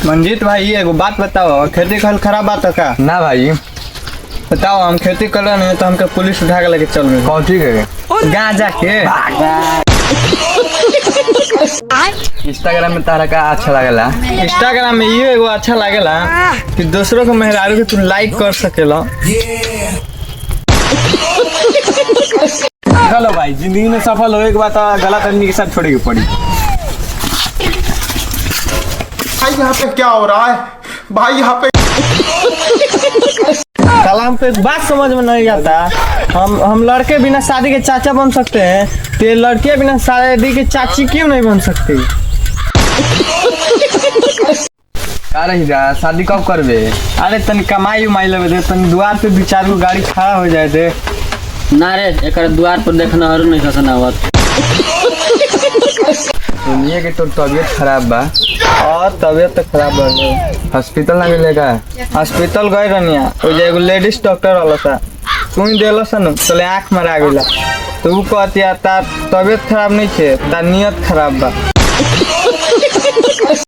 मंजीत भाई एगो बात बताओ, खेती कल खराब बात है का? ना भाई। बताओ, हम खेती कर रहे हैं तो हमके पुलिस उठा के लेके चल गई। कौन ठीक है? गांजा के इंस्टाग्राम में तारा का अच्छा लगेला? इंस्टाग्राम में ये एगो अच्छा लागेला कि दूसरों को मेहरारू के तू लाइक कर सकेला। चलो भाई, जिंदगी में सफल होए के बाद गलत आदमी के साथ छोड़े के पड़ी। भाई यहाँ पे क्या हो रहा है भाई? यहाँ पे कलाम पे बात समझ में नहीं आता। हम लड़के बिना शादी के चाचा बन सकते हैं, तो ये लड़कियां बिना शादी के चाची क्यों नहीं बन सकती? का रही जा, शादी कब करबे? अरे तन कमाई उमाई लगे दे, तन द्वार पे 2-4 गो गाड़ी खड़ा हो जाए दे। ना रे, एक द्वार पर देखना और नहीं खसन आवत। सुनिए कि तोर तबीयत खराब बा और तबीयत तो खराब हो गई। हॉस्पिटल ना मिलेगा? हॉस्पिटल गए रनिया, वो जो एगो लेडीज डॉक्टर वाला था, सुई देला सन चले आँख मरा गया। तो वो कहती तार तबीयत खराब नहीं थे, तार नियत खराब बा।